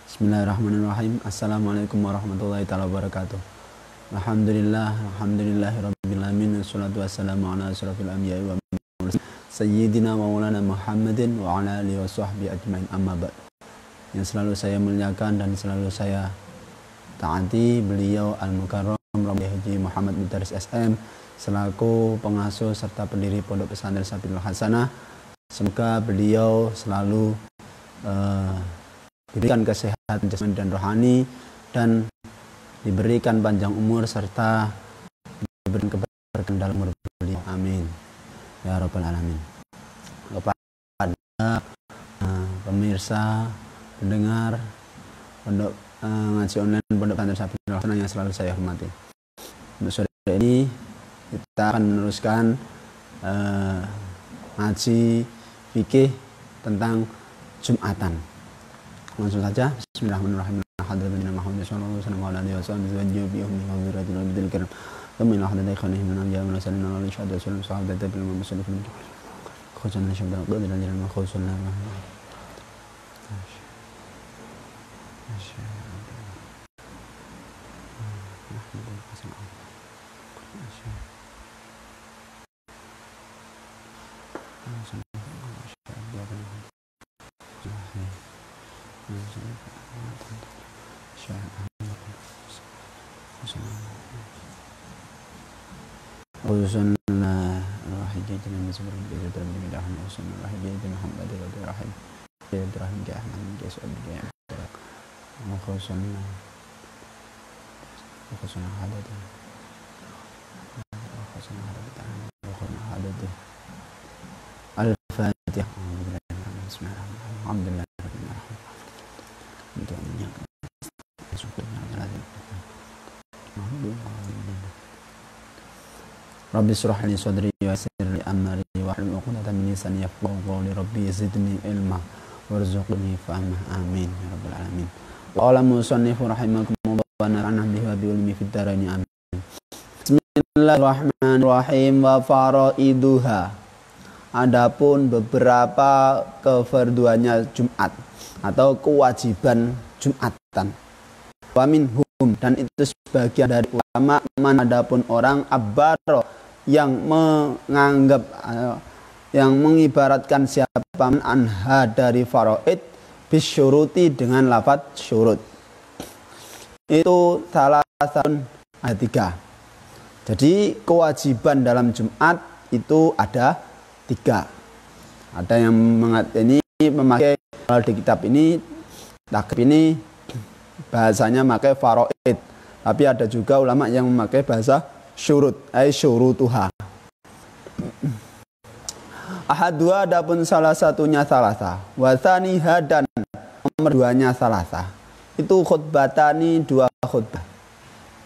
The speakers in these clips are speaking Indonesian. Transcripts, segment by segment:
Bismillahirrahmanirrahim. Assalamualaikum warahmatullahi taala wabarakatuh. Alhamdulillahirabbil alamin. Wassalatu wassalamu ala asyrafil anbiya'i wa mursalin sayyidina wa maulana Muhammadin wa ala alihi washabbihi ajmain, amma ba'd. Yang selalu saya muliakan dan selalu saya taati beliau Al-Mukarram Rabbi Haji Muhammad Mudaris SM selaku pengasuh serta pendiri Pondok Pesantren Sabilul Hasanah. Semoga beliau selalu diberikan kesehatan jasmani dan rohani dan diberikan panjang umur serta diberikan keberkahan dalam umur beliau. Amin ya rabbal alamin. Kepada pemirsa, pendengar Pondok ngaji online Pondok Pesantren Sabilul Hasanah yang selalu saya hormati. Untuk sore ini kita akan meneruskan ngaji fikih tentang Jumatan. Langsung saja. Bismillahirrahmanirrahim. Alhamdulillah Muhammad sallallahu alaihi wasallam wa jabiyuhum min hadziratil abdil karim. Thumma ila hadai khanihim min anbiya wa sallallahu alaihi wasallam sahabat bil musallin. Khuzana syabda qadil lil makhuzuna. Usunna rahijatan min sabr bi jadran bi dahan usunna rahijatan Muhammad rahim rahim ke ahmad ke sabbi mukhusunna hadat al-fatihah. Bismillahirrahmanirrahim. Alhamdulillah untuk menyangka syukurnya Rabbi shrah li sadri wa yassir li amri wahlul 'uqdatam min lisani yafqahu qawli. Rabbi zidni ilma warzuqni fahma. Amin ya rabbal alamin. Qala musannifu rahimakumullah wa nafa'ana bihi wa bi ulumi fid dharain. Amin. Bismillahirrahmanirrahim. Wa faraiduha. Adapun beberapa kefarduannya Jumat atau kewajiban Jumatan. Wa minhum, dan itu sebagian dari ulama, man, adapun orang abbaro yang menganggap yang mengibaratkan siapa man anha dari faraid bisyuruti dengan lafaz syurut. Itu salah satu ada 3. Jadi kewajiban dalam Jumat itu ada 3. Ada yang ini memakai, kalau di kitab ini takib ini bahasanya memakai faraid, tapi ada juga ulama yang memakai bahasa syurut, ay syurutuha. Ahadua, adapun salah satunya salasa, wasaniha, dan nomor 2-nya salasa. Itu khutbatani, 2 khutbah.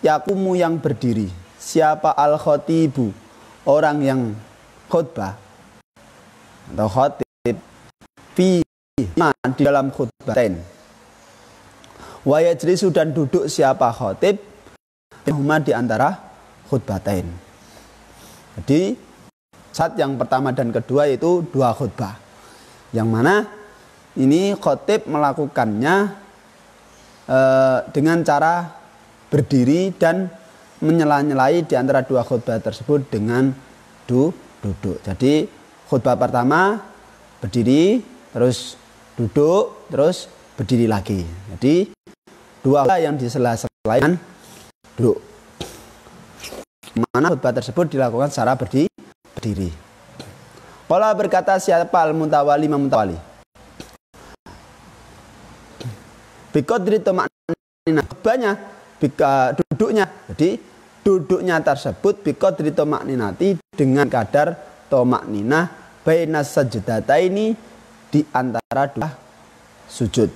Yakumu, yang berdiri. Siapa al-khotibu, orang yang khutbah atau khotib, fi di dalam khutbatain. Wa yajlisu, dan duduk siapa khotib huma di antara khutbatain. Jadi saat yang pertama dan kedua itu 2 khutbah, yang mana ini khotib melakukannya dengan cara berdiri dan menyela-nyelai di antara 2 khutbah tersebut dengan duduk. Jadi khutbah pertama berdiri, terus duduk, terus berdiri lagi. Jadi 2 yang disela-selain duduk. Mana khutbah tersebut dilakukan secara berdiri. Qala, berkata siapa al-mutawali, memutawali. Biqadri tuma'ninah, khutbahnya duduknya. Jadi duduknya tersebut biqadri tuma'ninati, dengan kadar tuma'ninah bainas sajdataini, di antara 2 sujud.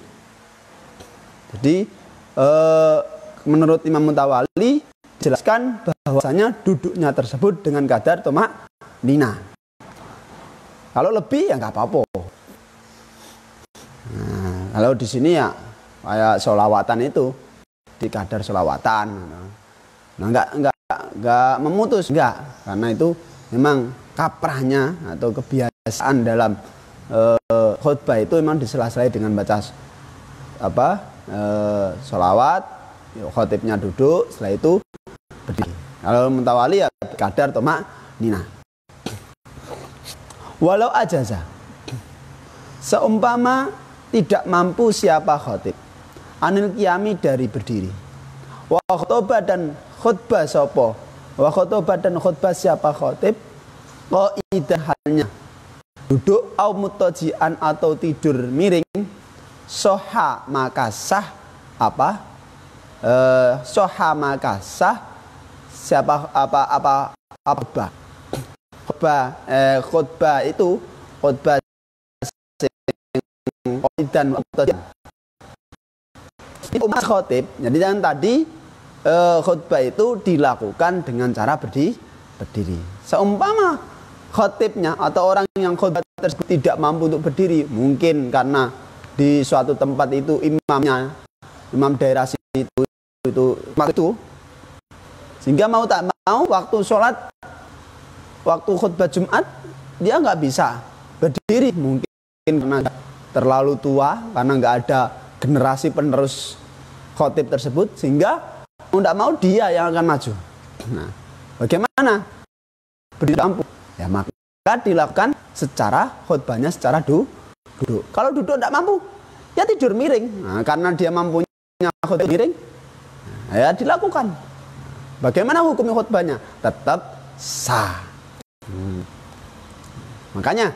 Jadi menurut Imam Mutawali jelaskan bahwasanya duduknya tersebut dengan kadar tuma'ninah. Kalau lebih ya nggak apa-apa. Nah, kalau di sini ya kayak sholawatan itu di kadar sholawatan. Nah, nggak memutus, nggak, karena itu memang kaprahnya atau kebiasaan dalam khutbah itu memang disela-selai dengan baca sholawat, khotibnya duduk, setelah itu berdiri. Kalau mutawali ya kadar tomak nina. Walau ajaza, seumpama tidak mampu siapa khotib anil qiyami dari berdiri, wa khutbah dan khutbah sopo, wa khutbah dan khutbah siapa khotib qaidan halnya duduk au mutajian atau tidur miring, soha maka sah apa? Soha maka sah siapa apa khutbah itu khutbah dan umat khotib. Jadi yang tadi khutbah itu dilakukan dengan cara berdiri. Seumpama khotibnya atau orang yang khutbah tersebut tidak mampu untuk berdiri, mungkin karena di suatu tempat itu imam daerah itu sehingga mau tak mau waktu sholat, waktu khutbah Jumat dia nggak bisa berdiri, mungkin karena terlalu tua, karena nggak ada generasi penerus khotib tersebut, sehingga mau tidak mau dia yang akan maju. Nah, bagaimana berdiri mampu? Ya maka dilakukan secara khutbahnya secara duduk. Kalau duduk tidak mampu, ya tidur miring. Nah, karena dia mampunya khutbah miring, ya dilakukan. Bagaimana hukum khutbahnya? Tetap sah. Makanya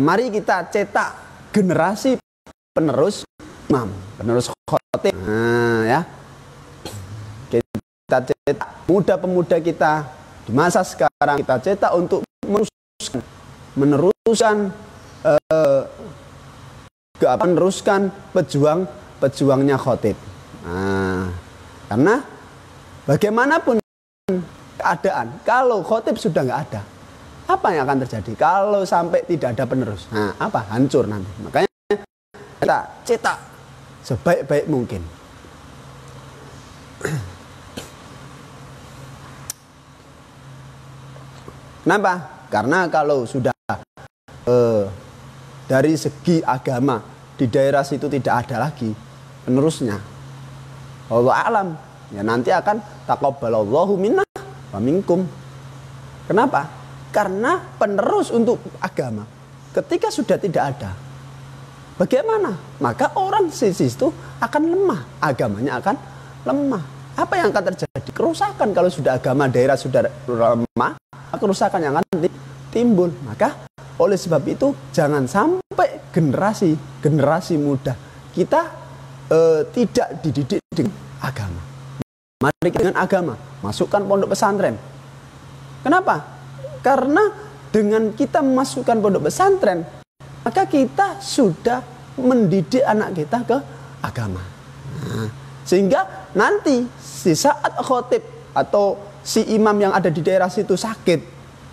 mari kita cetak generasi penerus imam, penerus khotib. Nah, ya. Kita cetak pemuda-pemuda kita di masa sekarang, kita cetak untuk meneruskan pejuangnya khotib. Nah, karena bagaimanapun keadaan, kalau khotib sudah nggak ada, apa yang akan terjadi kalau sampai tidak ada penerus? Nah, apa? Hancur nanti. Makanya kita cetak sebaik-baik mungkin. Kenapa? Karena kalau sudah dari segi agama di daerah situ tidak ada lagi penerusnya, Allah alam, ya nanti akan taqabbalallahu minna wa minkum. Kenapa? Karena penerus untuk agama ketika sudah tidak ada, bagaimana? Maka orang sisi itu akan lemah, agamanya akan lemah. Apa yang akan terjadi? Kerusakan. Kalau sudah agama daerah sudah lemah, kerusakan yang akan timbul. Maka oleh sebab itu jangan sampai generasi muda kita tidak dididik dengan agama. Mari kita dengan agama, masukkan pondok pesantren. Kenapa? Karena dengan kita memasukkan pondok pesantren, maka kita sudah mendidik anak kita ke agama. Nah, sehingga nanti di saat khotib atau si imam yang ada di daerah situ sakit,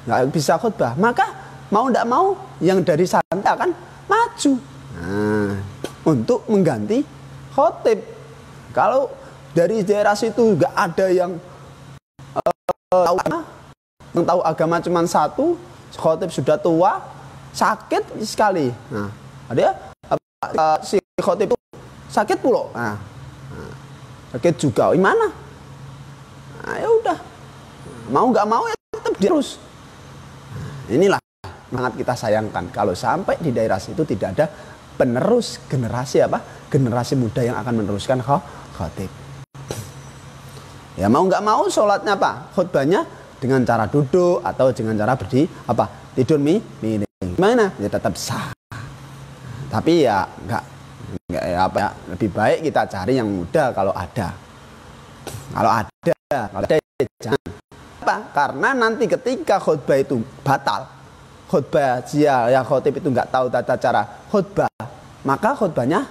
nggak bisa khutbah, maka mau tidak mau yang dari santai akan maju untuk mengganti khotib. Kalau dari daerah situ nggak ada yang tahu agama cuma satu, khotib sudah tua, sakit sekali. Nah, ada si khotib itu sakit pula. Nah, sakit juga, gimana? Nah, ya udah, mau nggak mau ya tetap terus. Inilah sangat kita sayangkan kalau sampai di daerah situ tidak ada penerus generasi muda yang akan meneruskan khotib. Ya mau nggak mau sholatnya khutbahnya dengan cara duduk atau dengan cara tidur miring. Gimana? Ya tetap sah. Tapi ya nggak lebih baik kita cari yang muda kalau ada. Kalau ada jangan. Apa? Karena nanti ketika khutbah itu batal, khutbah ya khotib itu nggak tahu tata cara khutbah, maka khutbahnya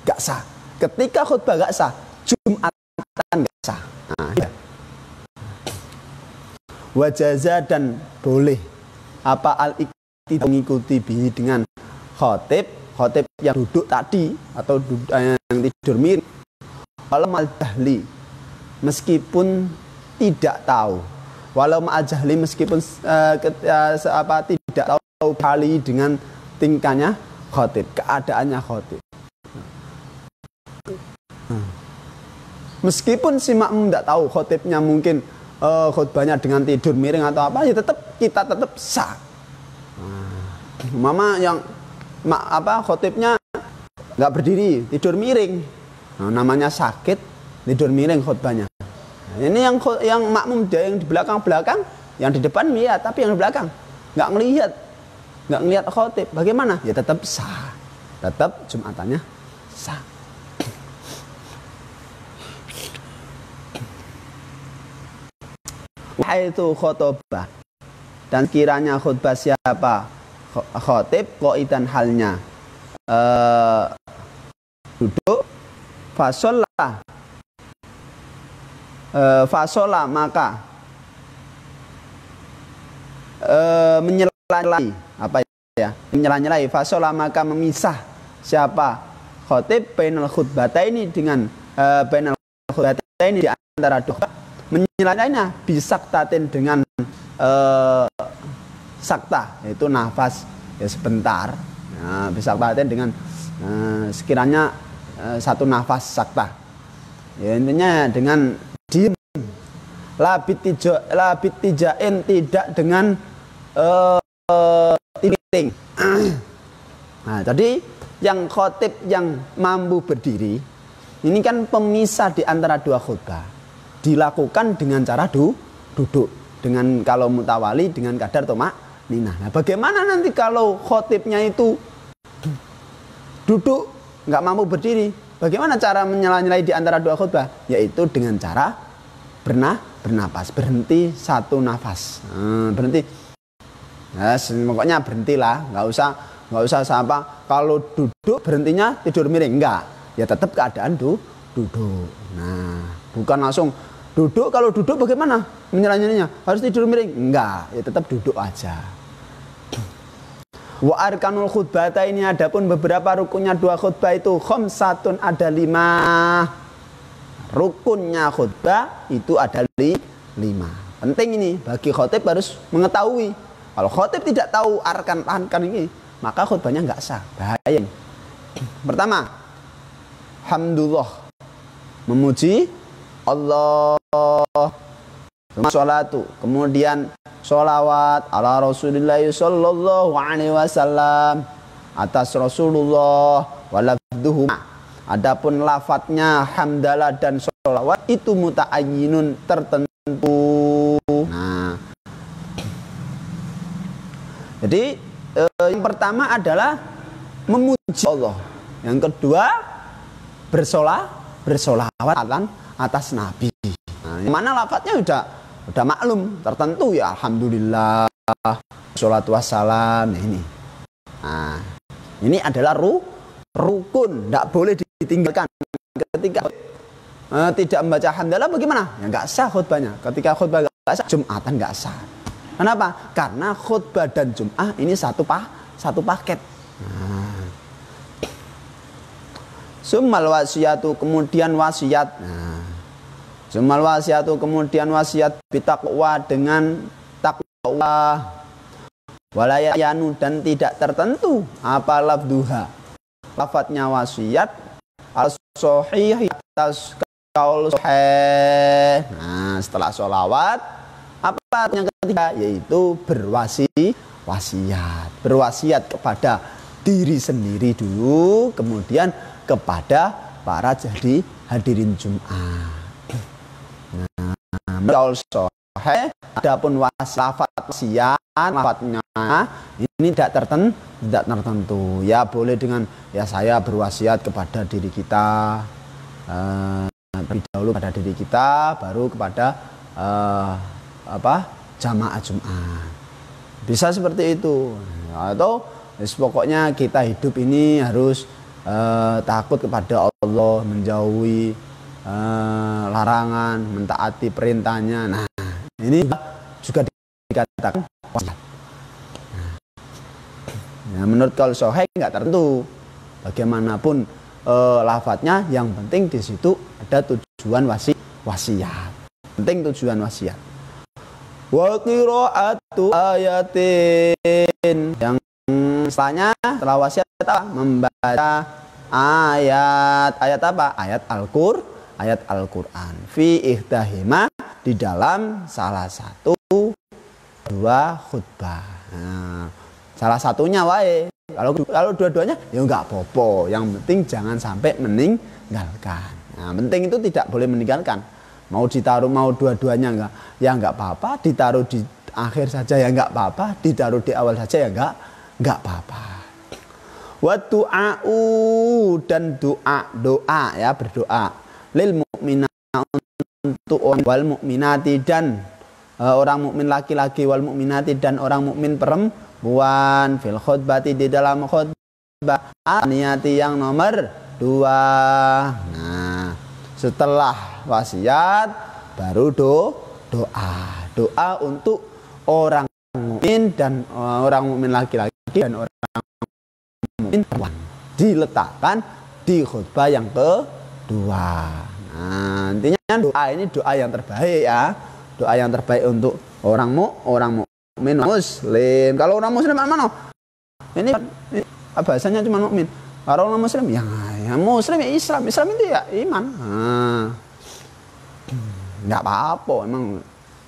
nggak sah. Ketika khutbah nggak sah, Jumatan nggak sah. Nah, ya. Wajaza dan boleh al-iqtida mengikuti bihi dengan khotib yang duduk tadi atau yang tidur miring, walau al-jahli meskipun tidak tahu, walau al-jahli meskipun tidak tahu kali dengan tingkahnya khotib, keadaannya khotib. Meskipun si makmum tidak tahu khotibnya mungkin khutbahnya dengan tidur miring atau apa, ya kita tetap sah. Mama yang khotibnya nggak berdiri, tidur miring, namanya sakit, tidur miring khutbahnya. Ini yang makmum dia yang di belakang, yang di depan lihat, tapi yang di belakang nggak ngelihat khotib. Bagaimana? Ya tetap sah, tetap Jumatannya sah. Wahaitu khotbah, dan kiranya khutbah siapa khotib qaidan halnya duduk, fasolah maka menyela-nyelai menyela-nyelai, fasolah maka memisah siapa khotib bainal khutbataini dengan bainal khutbataini di antara dua, menyela-nyelainya bisaktatin dengan sakta, yaitu nafas ya sebentar, bisaktatin dengan sekiranya satu nafas sakta, ya intinya dengan diam, labit tijain, tidak dengan tiring. Nah, jadi yang khotib yang mampu berdiri ini kan pemisah di antara dua khutbah, dilakukan dengan cara duduk, dengan kalau mutawali dengan kadar tomak ninah. Nah, bagaimana nanti kalau khotibnya itu duduk nggak mampu berdiri? Bagaimana cara menyela-nyelai di antara dua khutbah? Yaitu dengan cara bernapas, berhenti satu nafas, berhenti. Nah, pokoknya berhentilah, nggak usah apa. Kalau duduk berhentinya tidur miring, enggak, ya tetap keadaan duduk. Nah, bukan langsung duduk. Kalau duduk bagaimana menyela-nyelainya? Harus tidur miring? Enggak, ya tetap duduk aja. Wa arkanul khutbata ini, adapun beberapa rukunnya dua khutbah itu khamsatun, ada 5. Rukunnya khutbah itu ada 5. Penting ini bagi khotib harus mengetahui. Kalau khotib tidak tahu arkan ini, maka khutbahnya enggak sah, bahaya. Pertama, hamdulillah, memuji Allah, sholatu, kemudian sholawat ala Rasulullah sallallahu alaihi wasallam, atas Rasulullah, walafduhu. Adapun lafadznya hamdalah dan sholawat itu muta'ayyinun, tertentu. Nah, jadi yang pertama adalah memuji Allah, yang kedua bersolawat atas Nabi. Nah, yang mana lafadznya udah maklum, tertentu ya, alhamdulillah, sholatu wassalam, ini. Nah, ini adalah rukun, tidak boleh ditinggalkan. Ketika tidak membaca hamdalah bagaimana? Ya nggak sah khutbahnya. Ketika khutbah nggak sah, Jumatan nggak sah. Kenapa? Karena khutbah dan Jum'ah ini satu paket. Nah. Summal wasiyatu, kemudian wasiat. Nah. Summal wasiyatu, kemudian wasiat bitaqwa, dengan takwa. Walayanu, dan tidak tertentu apa lafduha, lafadznya wasiat as-sahih atas kaul sahih. Nah, setelah sholawat apa yang ketiga, yaitu berwasiat kepada diri sendiri dulu, kemudian kepada para jadi hadirin Jum'ah. Nah, kaul sahih, adapun wasiat lafadznya ini tidak tertentu. Ya boleh dengan ya saya berwasiat kepada diri kita, terlebih dahulu pada diri kita, baru kepada jamaah Jum'ah. Bisa seperti itu. Atau pokoknya kita hidup ini harus takut kepada Allah, menjauhi larangan, mentaati perintahnya. Nah, ini juga dikatakan wasiat. Nah, menurut kaul sahih nggak tertentu. Bagaimanapun lafadznya, yang penting di situ ada tujuan wasiat. Penting tujuan wasiat. Wa qira'atu ayatin, yang setelahnya setelah wasiat membaca ayat apa? Ayat Al-Qur'an. Fi ihdahima, di dalam salah satu dua khutbah. Nah, salah satunya wae. Kalau dua-duanya ya enggak apa-apa. Yang penting jangan sampai meninggalkan. Nah, penting itu tidak boleh meninggalkan. Mau ditaruh mau dua-duanya enggak, ya enggak apa-apa. Ditaruh di akhir saja ya enggak apa-apa. Ditaruh di awal saja ya enggak apa-apa. Wa du'a'u, dan doa ya, berdoa lil mu'mina, untuk wal mu'minati, dan orang mukmin laki-laki, wal mu'minati, dan orang mukmin perempuan, fil khutbati, di dalam khutbah, aniyati, yang nomor 2. Nah, setelah wasiat baru doa untuk orang mukmin dan orang mukmin laki-laki dan orang mukmin perempuan, diletakkan di khutbah yang kedua. Nah, intinya doa ini doa yang terbaik ya. Doa yang terbaik untuk orang mukmin muslim. Kalau orang muslim mana? Ini bahasanya cuma mukmin. Kalau orang muslim ya muslim ya Islam. Islam itu ya iman. Enggak apa-apa, emang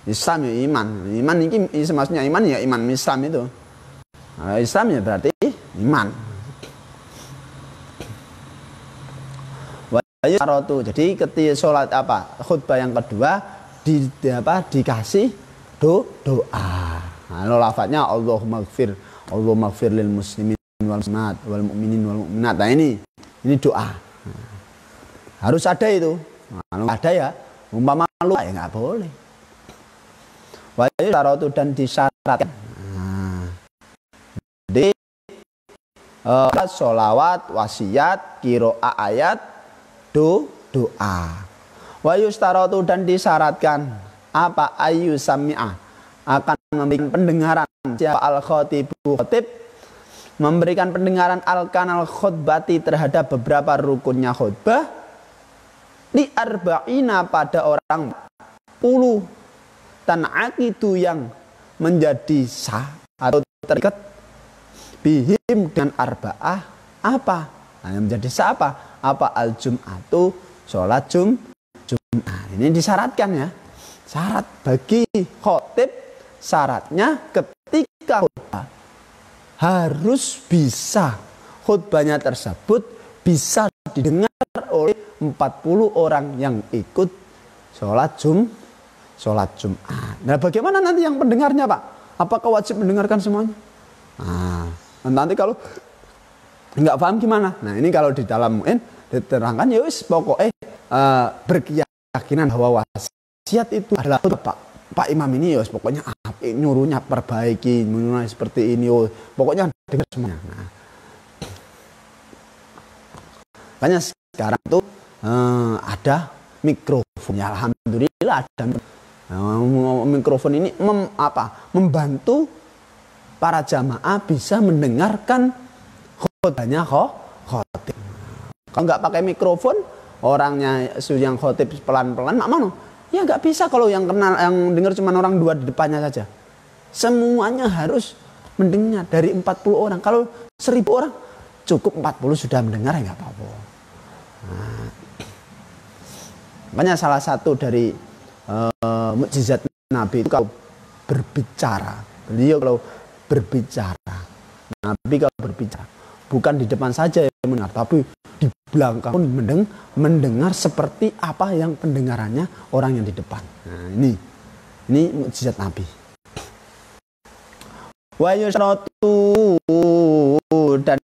Islam ya iman. Iman ini maksudnya iman ya iman Islam itu. Islam ya berarti iman. Jadi ketika sholat apa? Khutbah yang kedua dikasih doa. Nah, lafadznya Allahumma gfir lil muslimin wal muslimat wal mu'minin wal mu'minat. Nah, ini doa. Harus ada itu. Kalau ada ya umpama lupa ya nggak boleh. Wajib dan disyaratkan. Jadi sholawat, wasiat, qiraah ayat, doa. Wa yustaratu, dan disyaratkan apa? Ayu sami'ah, akan memberikan pendengaran siapa al-khatibu, khatib, memberikan pendengaran al-kanal khutbati, terhadap beberapa rukunnya khutbah, li arba'ina, pada orang 10, tanakidu, yang menjadi sah atau terikat, bihim, dengan arba'ah apa? Nah, yang menjadi sah apa? Al-jum'atu, sholat Jumat. Ini disyaratkan ya. Syarat bagi khotib, syaratnya ketika khutbah harus bisa, khutbahnya tersebut bisa didengar oleh 40 orang yang ikut sholat Jumat. Nah, bagaimana nanti yang pendengarnya, Pak? Apakah wajib mendengarkan semuanya? Nah, nanti kalau nggak paham gimana? Nah, ini kalau di dalam mu'in diterangkan ya wis pokoknya berkeyakinan bahwa wasiat itu adalah Pak Imam ini ya pokoknya nyuruhnya perbaiki, menyuruhnya seperti ini, pokoknya dengar semuanya. Nah, makanya sekarang itu ada mikrofon ya, alhamdulillah ada mikrofon ini membantu para jamaah bisa mendengarkan khutbahnya khotib. Kalau nggak pakai mikrofon, orangnya yang khotib pelan-pelan, mana? Ya nggak bisa kalau yang kenal, yang dengar cuma orang 2 di depannya saja. Semuanya harus mendengar dari 40 orang. Kalau 1000 orang cukup 40 sudah mendengar ya nggak apa-apa. Nah, makanya salah satu dari mukjizat Nabi itu kalau berbicara, beliau kalau berbicara, Nabi kalau berbicara bukan di depan saja yang mendengar, tapi di belakang pun mendengar seperti apa yang pendengarannya orang yang di depan. Nah, ini mukjizat Nabi. Wa yusratu, dan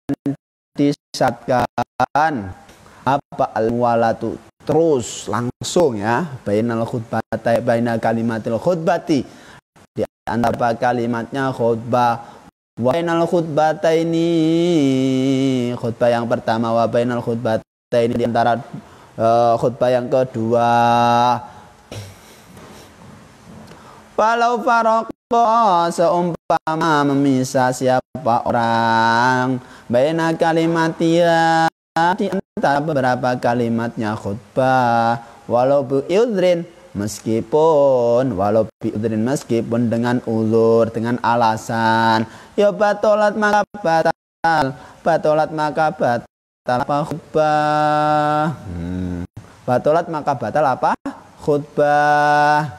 disyaratkan apa al-muwalatu, terus langsung ya, bainal khutbatai, bainal kalimatil khutbati, di antara kalimatnya khutbah, wa bainal khutbataini, khutbah yang pertama, wa bainal khutbataini, di antara khutbah yang kedua. Walau faraqqa, seumpama memisah siapa orang, baina kalimatia, di antara beberapa kalimatnya khutbah, walau bi'udhrin, meskipun dengan uzur, dengan alasan, ya batolat maka batal, batal apa khutbah. Batalat maka batal apa? Khutbah.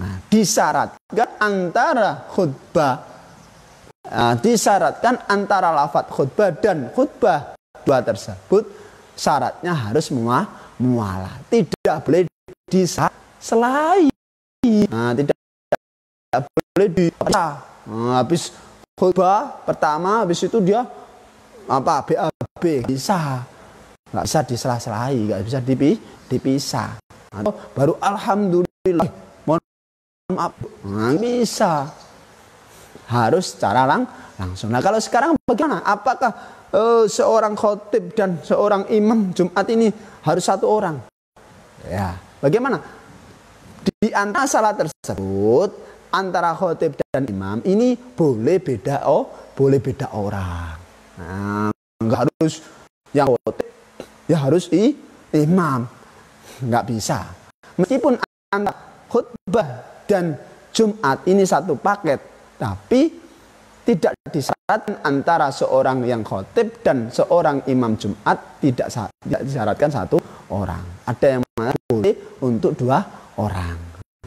Nah, disyaratkan antara khutbah, disyaratkan antara lafadz khutbah dan khutbah dua tersebut syaratnya harus mualah, tidak boleh diselai. Nah, tidak boleh dipisah. Habis khutbah pertama, habis itu dia apa BAB bisa, nggak bisa disela-selai, nggak bisa dipisah. Atau baru alhamdulillah, mohon maaf, nggak bisa, harus secara langsung. Nah kalau sekarang bagaimana? Apakah seorang khotib dan seorang imam Jumat ini harus satu orang? Ya, bagaimana? Di antara salat tersebut antara khotib dan imam ini boleh beda orang. Nah, nggak harus yang khotib ya harus imam, nggak bisa. Meskipun antara khutbah dan Jumat ini satu paket, tapi tidak disyaratkan antara seorang yang khotib dan seorang imam Jumat tidak disyaratkan satu orang. Ada yang mana boleh untuk dua orang.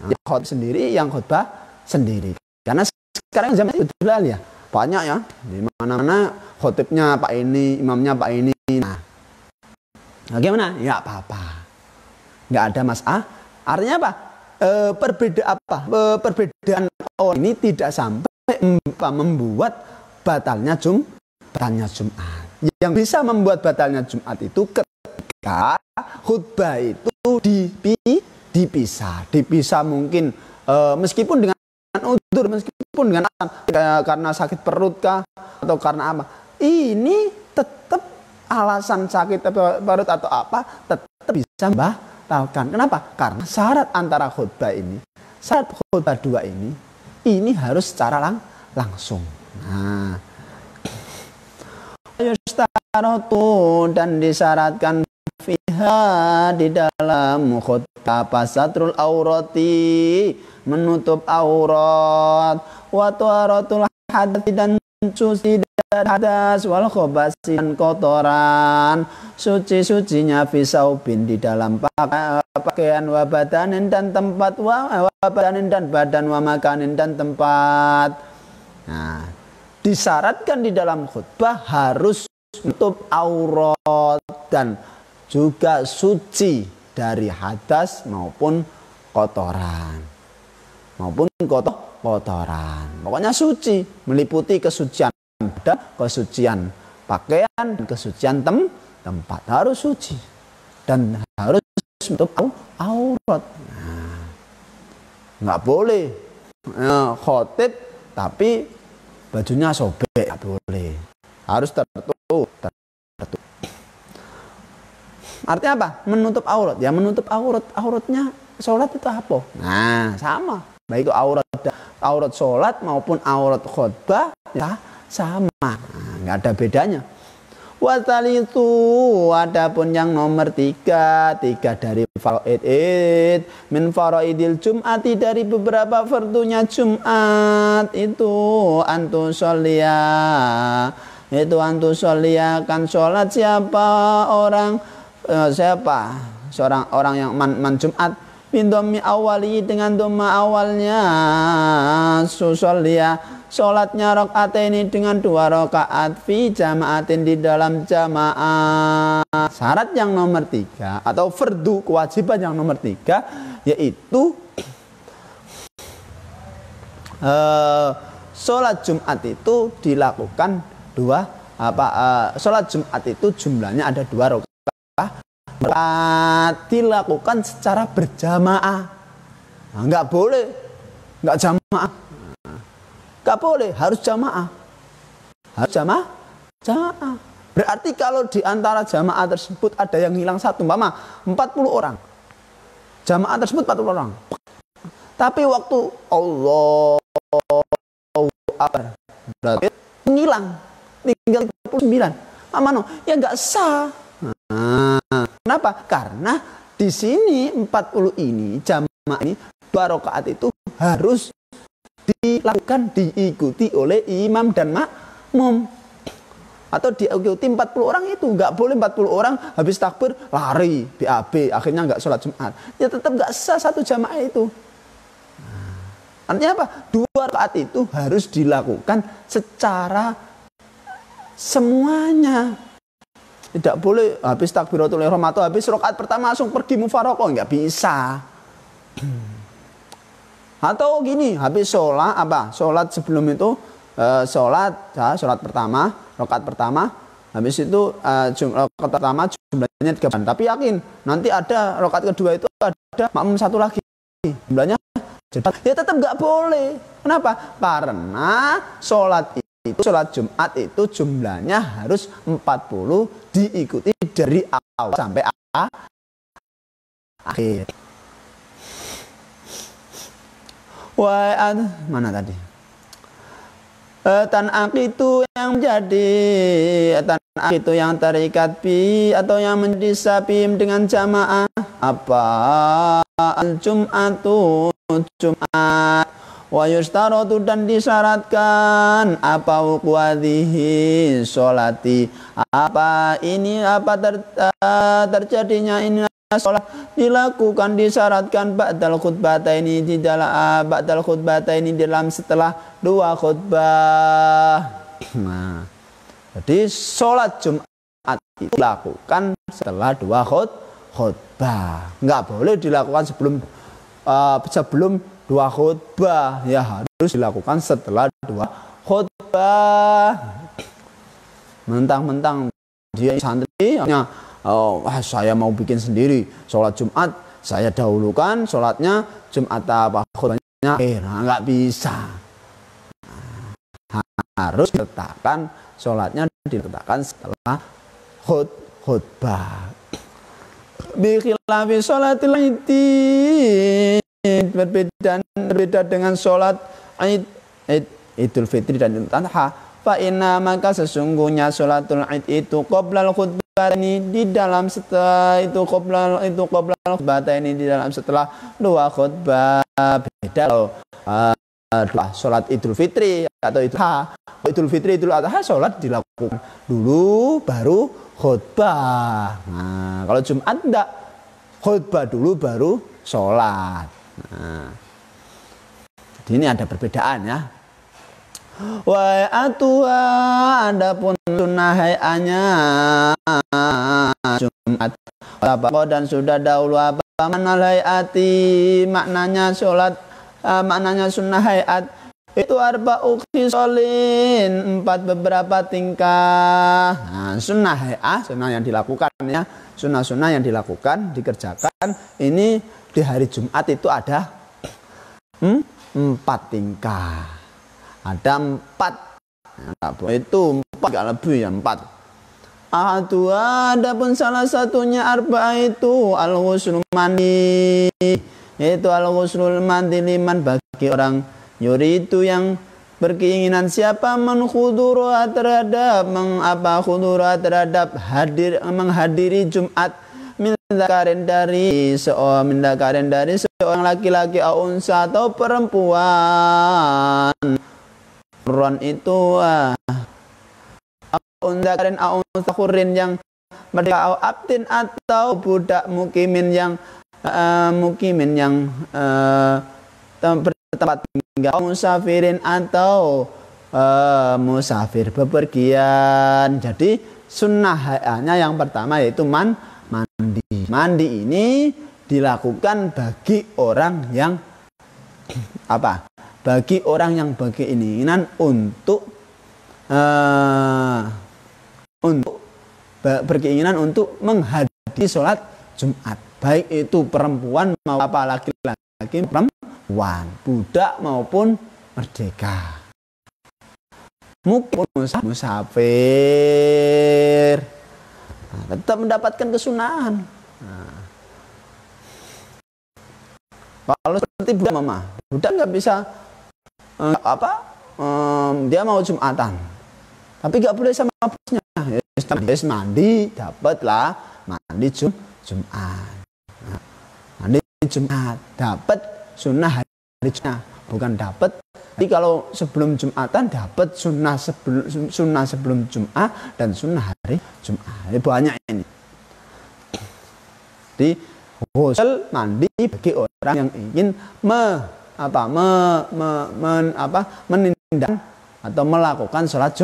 Yang khotib sendiri, yang khutbah sendiri. Karena sekarang zaman betul ya, banyak ya, di mana-mana khotibnya Pak ini, imamnya Pak ini. Nah, bagaimana? Ya apa-apa, nggak ada masalah. Artinya apa? Perbedaan orang ini tidak sampai membuat batalnya Jumat. Yang bisa membuat batalnya Jumat itu ketika khutbah itu dipisah mungkin meskipun dengan udzur, meskipun dengan karena sakit perut kah atau karena apa, ini tetap alasan sakit perut atau apa tetap bisa membatalkan. Kenapa? Karena syarat antara khutbah ini, syarat khutbah dua ini harus secara langsung. Nah, yustaratu dan disyaratkan fiha di dalam khutbah satrul aurati, menutup aurat, wa tuharatul hadatsy dan suci dari hadas, wal khobasi dan kotoran, suci-sucinya fisaubin di dalam pakaian, wa badanin dan tempat, wa badanin dan badan, wa makanin dan tempat. Nah, disyaratkan di dalam khutbah harus menutup aurat dan juga suci dari hadas maupun kotoran. Pokoknya suci, meliputi kesucian badan, kesucian pakaian, kesucian tempat, harus suci dan harus menutup aurat. Nah, nggak boleh khotib tapi bajunya sobek, nggak boleh, harus tertutup. Artinya apa? Menutup aurat. Ya menutup auratnya sholat itu apa? Nah sama, baik itu aurat sholat maupun aurat khutbah ya sama, nah, nggak ada bedanya. Watali itu adapun yang nomor tiga dari faraid min faraidil jum'ati, dari beberapa fardunya Jumat itu antusollia kan sholat seorang orang yang man Jumat bindomi awali dengan doma awalnya, susollia sholatnya rakaat ini dengan 2 rakaat fi jamaatin di dalam jamaah. Syarat yang nomor 3 atau fardu kewajiban yang nomor 3 yaitu sholat Jumat itu dilakukan sholat Jumat itu jumlahnya ada 2 rakaat, dilakukan secara berjamaah. Nah, nggak boleh nggak jamaah, nggak boleh, harus jamaah, berarti kalau di antara jamaah tersebut ada yang hilang satu, 40 orang, jamaah tersebut 40 orang, tapi waktu Allahu Akbar berarti hilang tinggal 39, ya nggak sah. Kenapa? Karena di sini 40 ini jamaah ini 2 rakaat itu harus dilakukan, diikuti oleh imam dan makmum. atau diikuti 40 orang itu. Nggak boleh 40 orang habis takbir lari BAB akhirnya nggak sholat Jumat. Ya tetap nggak sah satu jamaah itu. Artinya apa? 2 rakaat itu harus dilakukan secara semuanya. Tidak boleh habis takbiratul ihram atau habis rakaat pertama langsung pergi mufaraqah, nggak bisa. Atau gini, habis sholat apa? Sholat sebelum itu sholat pertama, rakaat pertama, habis itu rakaat pertama jumlahnya 3. Tapi yakin nanti ada rakaat kedua itu ada makmum 1 lagi. Jumlahnya ya tetap nggak boleh. Kenapa? Karena sholat Jumat itu jumlahnya harus 40 diikuti dari awal sampai akhir. Mana tadi? Tanak itu yang menjadi tanak itu yang terikat bi atau yang menjadi sabim dengan jamaah apa al-jum'atu Jumat wa yustaratu dan disyaratkan apa wuqwadhihi sholati apa ini apa terjadinya ini sholat dilakukan disyaratkan ba'dal khutbataini di dalam ba'dal khutbataini dalam setelah 2 khutbah. Nah, jadi sholat Jumat itu dilakukan setelah 2 khutbah. Nggak boleh dilakukan sebelum 2 khutbah, ya harus dilakukan setelah 2 khutbah. Mentang-mentang dia santri, saya mau bikin sendiri sholat Jumat, saya dahulukan sholatnya Jumat apa khutbahnya, nggak bisa. Harus diletakkan sholatnya diletakkan setelah khutbah. Bi khilafi sholatil Id, berbeda dengan sholat Idul Fitri dan Idul Adha. Fa inna maka sesungguhnya sholatul Id itu qoblal khutbah ini di dalam setelah itu qoblal khutbah ini di dalam setelah 2 khutbah. Beda loh. Sholat Idul Fitri atau Idul Fitri Idul Adha sholat dilakukan dulu baru khutbah. Nah, kalau Jumat enggak, khutbah dulu baru sholat. Nah, jadi ini ada perbedaan ya. Wa atuha adapun sunnah hayanya Jumat apa dan sudah dahulu apa mana hayati maknanya sholat maknanya sunnah hayat itu arba'u khisalin 4 beberapa tingkah. Nah, sunnah hayat sunnah yang dilakukan ya sunnah-sunnah yang dilakukan dikerjakan ini di hari Jumat itu ada 4 tingkah. Ada 4 itu 4 gak lebih ya 4. Adapun salah satunya arba'a itu al-ghuslul mandi, yaitu al-ghuslul mandi liman bagi orang yuridu yang berkeinginan siapa menghudura terhadap menghadiri Jumat min dzakarin dari seorang laki-laki unsa atau perempuan. Ron itu unzakarin unsakurin yang merdeka abdin atau budak mukimin yang bertempat tinggal musafirin atau musafir bepergian. Jadi sunnah hayanya yang pertama yaitu mandi. Mandi ini dilakukan bagi orang yang apa? Bagi orang yang berkeinginan untuk berkeinginan untuk menghadiri sholat Jumat, baik itu perempuan maupun apa laki-laki perempuan, budak maupun merdeka, mungkin musafir, tetap mendapatkan kesunahan. Kalau seperti budak nggak bisa dia mau Jumatan tapi nggak boleh sama bosnya, ya mandi dapatlah mandi Jumat, mandi Jumat dapat sunnah hari Jumat. bukan dapat. Jadi kalau sebelum Jumatan dapat sunnah sebelum Jumat dan sunnah hari Jumat. Ini banyak ini. Jadi ghusl mandi bagi orang yang ingin menindak atau melakukan sholat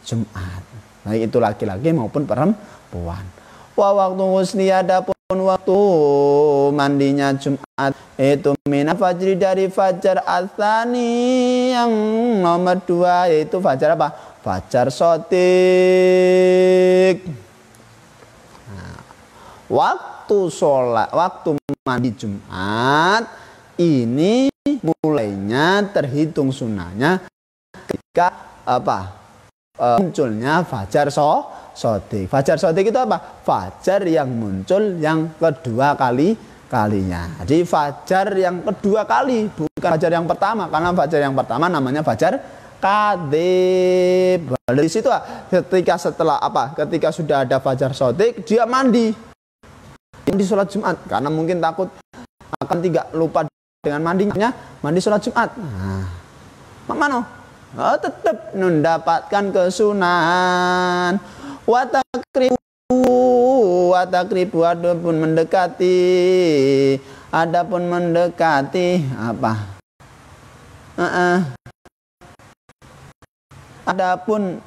Jumat. Baik itu laki-laki maupun perempuan. Wa waktu ghusli adapun waktu mandinya Jumat itu min fajri dari fajar atsani yang nomor 2 yaitu fajar apa? Fajar shadiq. Nah, waktu mandi Jumat ini mulainya terhitung sunnahnya ketika munculnya fajar shadiq. Fajar shadiq itu apa? Fajar yang muncul yang kedua kalinya. Jadi fajar yang kedua kali, bukan fajar yang pertama, karena fajar yang pertama namanya fajar kadzib. Dari situ ketika sudah ada fajar shadiq, dia mandi sholat Jumat, karena mungkin takut akan tidak lupa dengan mandinya, mandi sholat Jumat. Nah, mana? Tetap mendapatkan kesunahan. Watakribu adapun mendekati apa? Adapun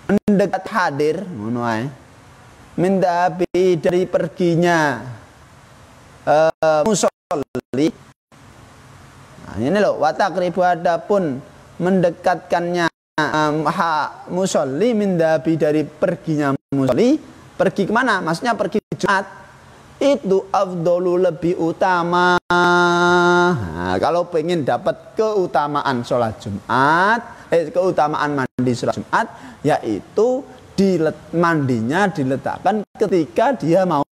mendekat hadir, mendapi dari perginya musolli. Nah, ini loh, watakribu adapun mendekatkannya musolli mindabi dari perginya musolli. Pergi kemana? Maksudnya pergi Jumat. Itu afdolu lebih utama. Nah, kalau pengen dapat keutamaan sholat Jumat, keutamaan mandi sholat Jumat, yaitu mandinya diletakkan ketika dia mau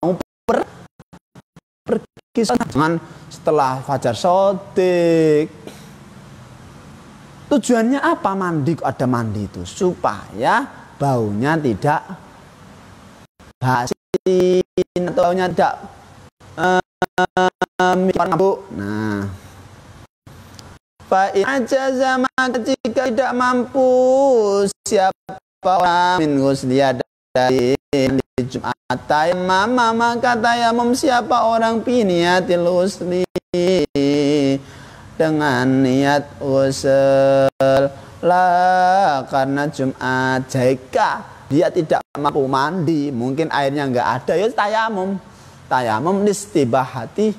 pergi sholat. Jangan setelah fajar shadiq. Tujuannya apa mandi? Ada mandi itu supaya baunya tidak basi atau baunya tidak mabuk. Nah, fa'in ajaza maka jika tidak mampu siapa orang min ghusliya dari Jumat tayammum maka tayamum siapa orang biniyatil ghusli dengan niat ghusl lah karena Jumat. Jika dia tidak mampu mandi, mungkin airnya enggak ada, ya tayamum listibahati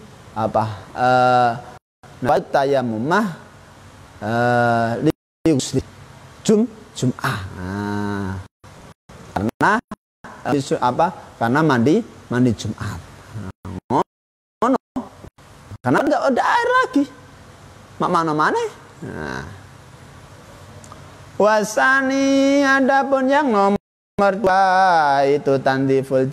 tayamumah li Jum'ah. Nah, karena mandi Jumat. Karena enggak ada air lagi. Mana-mana. Nah. Wasani adapun yang nomor 2 itu tandiful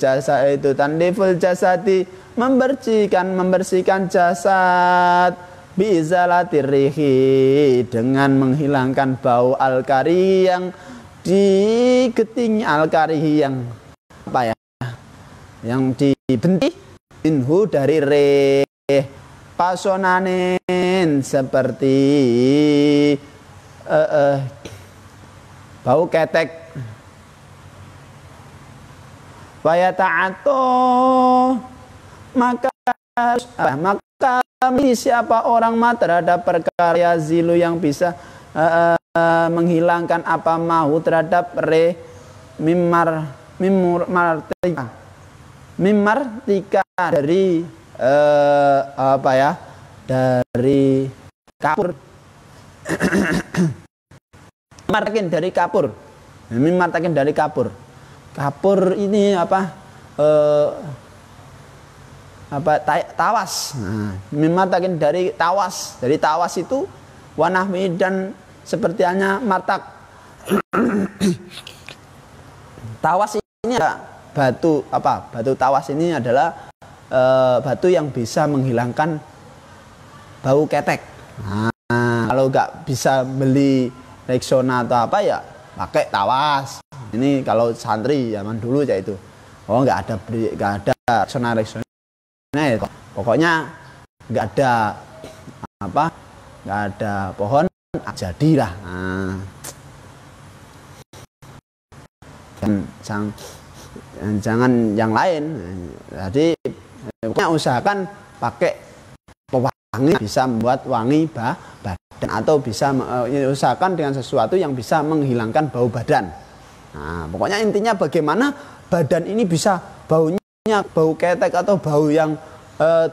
jasadi membersihkan jasad biizalatir rihi dengan menghilangkan bau al-kari yang digeting al-karihi yang apa ya? Yang dibenci inhu dari reh pasonanin seperti bau ketek. Wayata'ato maka siapa orang terhadap perkara zilu yang bisa menghilangkan apa mau terhadap mimartika dari dari kapur. Mimartakin dari kapur. Kapur ini tawas. Nah, mimartakin dari tawas. Dari tawas itu wanahmi dan seperti halnya martak. Tawas ini batu tawas ini adalah batu yang bisa menghilangkan bau ketek. Nah, kalau nggak bisa beli Rexona atau apa ya pakai tawas. Ini kalau santri zaman dulu ya itu. Oh, nggak ada Rexona ya. Pokoknya nggak ada nggak ada pohon jadilah. Jangan yang lain. Jadi pokoknya usahakan pakai pewangi, bisa membuat wangi badan, atau bisa usahakan dengan sesuatu yang bisa menghilangkan bau badan. Nah, pokoknya intinya bagaimana badan ini bisa baunya, bau ketek atau bau yang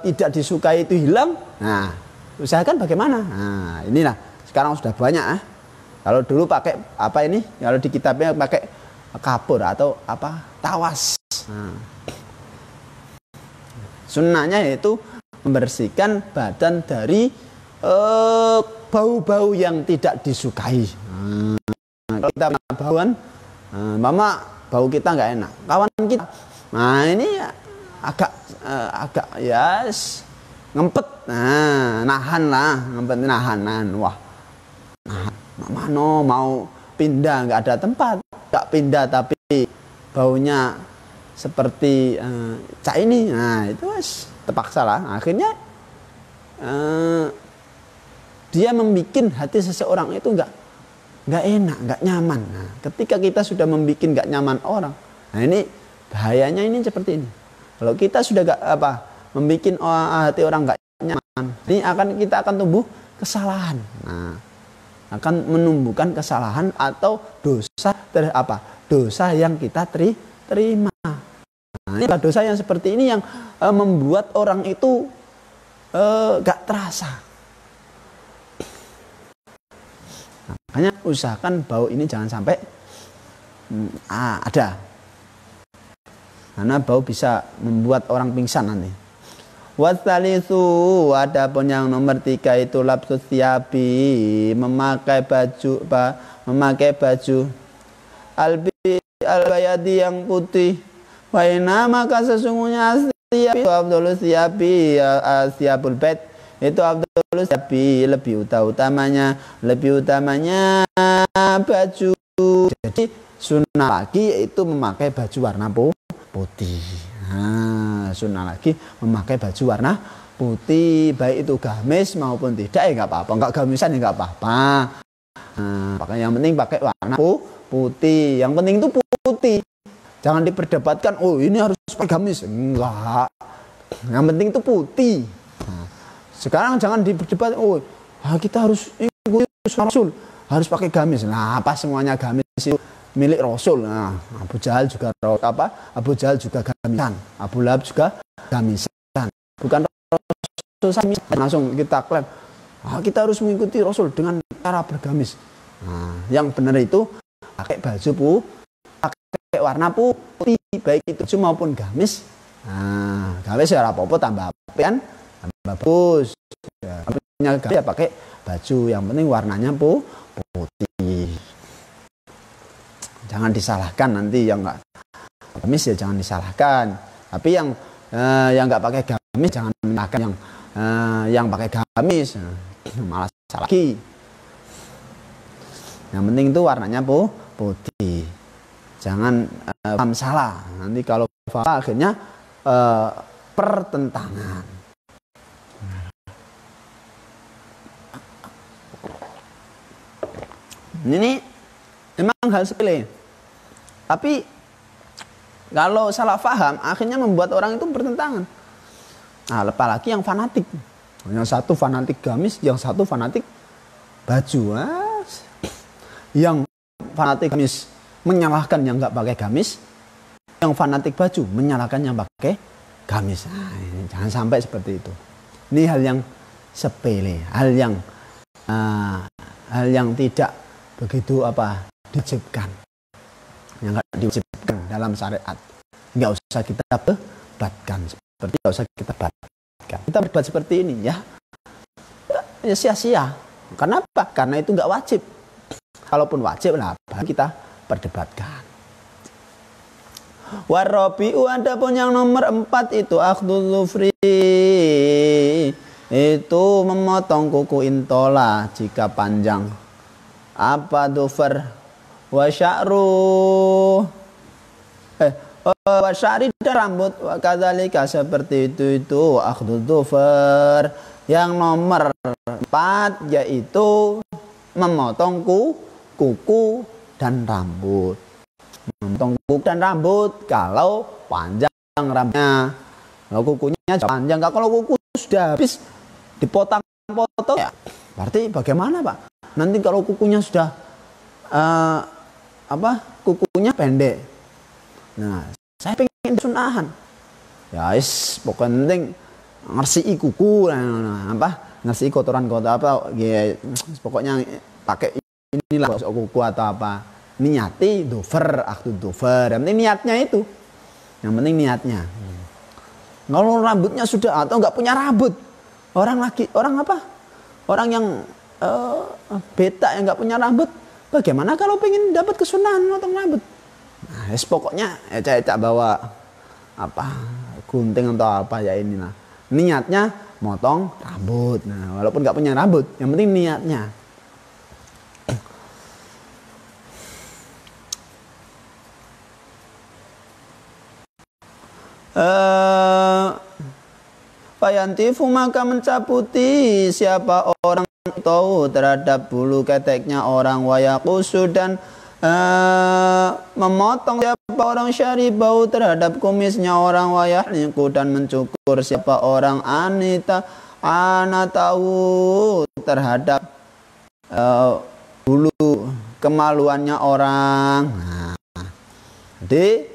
tidak disukai itu hilang. Nah, usahakan bagaimana. Nah, inilah sekarang sudah banyak. Kalau dulu pakai apa ini? Kalau di kitabnya pakai kapur atau tawas. Nah, sunnahnya yaitu membersihkan badan dari bau-bau yang tidak disukai. Kalau kita bauan, mama bau kita nggak enak, kawan kita, nah ini agak ngempet, nahan, wah, mano mau pindah nggak ada tempat, nggak pindah tapi baunya seperti cak ini, nah itu terpaksa lah, akhirnya dia membuat hati seseorang itu nggak enak, nggak nyaman. Nah, ketika kita sudah membuat nggak nyaman orang, nah ini bahayanya ini seperti ini. Kalau kita sudah membuat hati orang nggak nyaman, ini kita akan tumbuh kesalahan. Nah, akan menumbuhkan kesalahan atau dosa yang kita terima. Nah, ini dosa yang seperti ini yang membuat orang itu nggak terasa. Makanya usahakan bau ini jangan sampai ada, karena bau bisa membuat orang pingsan nanti. Wasalisu, adapun yang nomor 3 itu labsus siabi, memakai baju albayadi yang putih. Waina maka sesungguhnya siabi itu abdul siabi siabul bait, itu abdul siabi lebih utamanya baju. Jadi sunnah lagi yaitu memakai baju warna putih. Nah, sunnah lagi memakai baju warna putih, baik itu gamis maupun tidak ya nggak apa-apa, nggak gamisan ya nggak apa-apa. Nah, yang penting pakai warna putih, yang penting itu putih. Jangan diperdebatkan, oh ini harus pakai gamis, enggak. Yang penting itu putih. Nah, sekarang jangan diperdebatkan, oh kita harus ikut Rasul, harus pakai gamis. Nah, apa semuanya gamis itu milik Rasul. Nah, Abu Jahal juga gamisan, Abu Lahab juga gamisan. Bukan Rasul langsung kita klaim, kita harus mengikuti Rasul dengan cara bergamis. Nah, yang benar itu pakai baju pakai warna putih, baik itu baju maupun gamis. Nah, gamis ya apa-apa tambah apian, tambah bagus. Punya gamis ya pakai baju, yang penting warnanya putih. Jangan disalahkan nanti yang nggak gamis ya jangan disalahkan. Tapi yang nggak pakai gamis jangan menyalahkan yang pakai gamis, malah salah lagi. Yang penting itu warnanya putih. Jangan paham salah. Nanti kalau salah akhirnya pertentangan. Ini memang hal sepele. Tapi kalau salah paham akhirnya membuat orang itu bertentangan. Nah, apalagi yang fanatik. Yang satu fanatik gamis, yang satu fanatik baju. Yang fanatik gamis menyalahkan yang nggak pakai gamis, yang fanatik baju menyalahkan yang pakai gamis. Nah, jangan sampai seperti itu. Ini hal yang sepele, hal yang tidak begitu diwajibkan, yang nggak diwajibkan dalam syariat. Nggak usah kita perdebatkan, kita berdebat seperti ini ya sia-sia. Kenapa? Karena itu nggak wajib. Kalaupun wajib lah kita perdebatkan. Warabi'u, adapun yang nomor 4 itu akhdul zufri, itu memotong kuku intola jika panjang. Apa dhufr wa sya'ru wa sya'ri dan rambut, wa kadzalika seperti itu akhdul dhufr, Yang nomor 4 yaitu memotong kuku dan rambut. Memotong kuku dan rambut kalau panjang rambutnya, kalau kukunya panjang. Kalau kuku sudah habis dipotong-potong ya berarti bagaimana Pak? Nanti kalau kukunya sudah kukunya pendek. Nah, saya pengen sunahan. Ya pokoknya penting ngersii kuku, ngersii kotoran-kotoran ya, pokoknya pakai inilah kuku atau apa. Niati dover, aktu dover. Yang penting niatnya itu. Yang penting niatnya. Kalau rambutnya sudah atau nggak punya rambut, orang yang beta yang nggak punya rambut, bagaimana kalau pengen dapat kesunahan motong rambut? Nah, pokoknya cak bawa gunting atau apa ya inilah. Niatnya motong rambut. Nah, walaupun nggak punya rambut, yang penting niatnya. Fayantifu maka mencabuti siapa orang tahu terhadap bulu keteknya orang, wayakusu dan memotong siapa orang syaribau terhadap kumisnya orang, wayahliku dan mencukur siapa orang anatahu terhadap bulu kemaluannya orang. Nah, jadi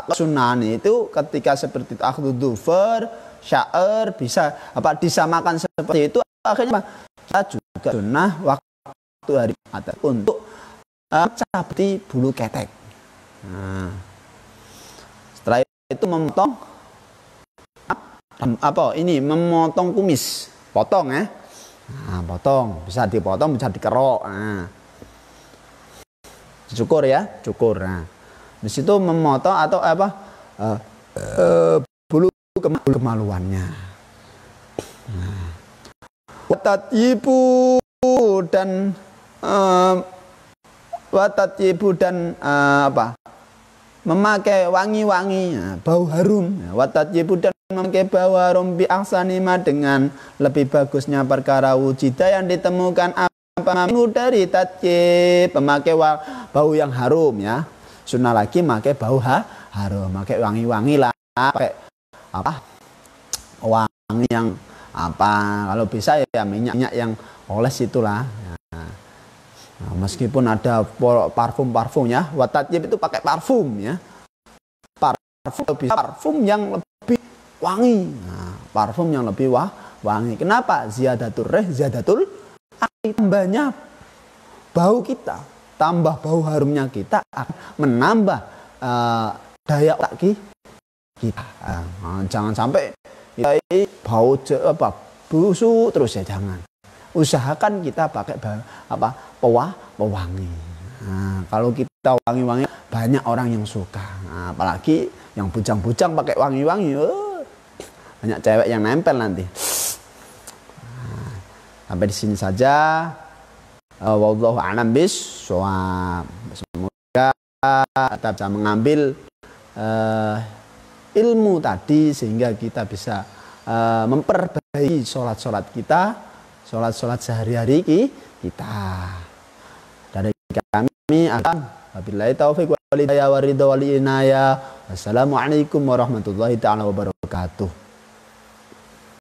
sunan itu ketika seperti itu akhdud dzufar, syair bisa disamakan seperti itu, akhirnya kita juga sunnah waktu hari Jumat untuk mencabuti bulu ketek. Nah, setelah itu memotong memotong kumis, potong ya. Nah, potong bisa dipotong, bisa dikerok. Nah, cukur ya, cukur. Nah, di situ memotong atau bulu kemaluannya. Nah, watatibu dan memakai wangi-wangi, bau harum. Watatibu dan memakai bau harum bi ahsanima dengan lebih bagusnya perkara wujida yang ditemukan dari tatyib, pemakai bau yang harum ya. Sunnah lagi pakai bau harum, pakai wangi-wangi lah, pakai wangi yang kalau bisa ya minyak yang oles itulah. Nah, meskipun ada parfum ya, watatjib itu pakai parfum ya, parfum yang lebih wangi. Nah, parfum yang lebih wangi. Kenapa? Ziyadatul tambahnya bau kita. Tambah bau harumnya kita akan menambah daya otak kita. Jangan sampai kita bau busuk terus ya, jangan. Usahakan kita pakai pewangi. Nah, kalau kita wangi-wangi banyak orang yang suka. Nah, apalagi yang bujang-bujang pakai wangi-wangi, banyak cewek yang nempel nanti. Nah, sampai di sini saja. Wallahu a'lam bishawab. Semoga kita bisa mengambil ilmu tadi sehingga kita bisa memperbaiki sholat kita, sholat sehari-hari kita. Dari kami akan wabillahi taufiq wal hidayah wa ridha wal inayah. Wassalamualaikum warahmatullahi taala wabarakatuh.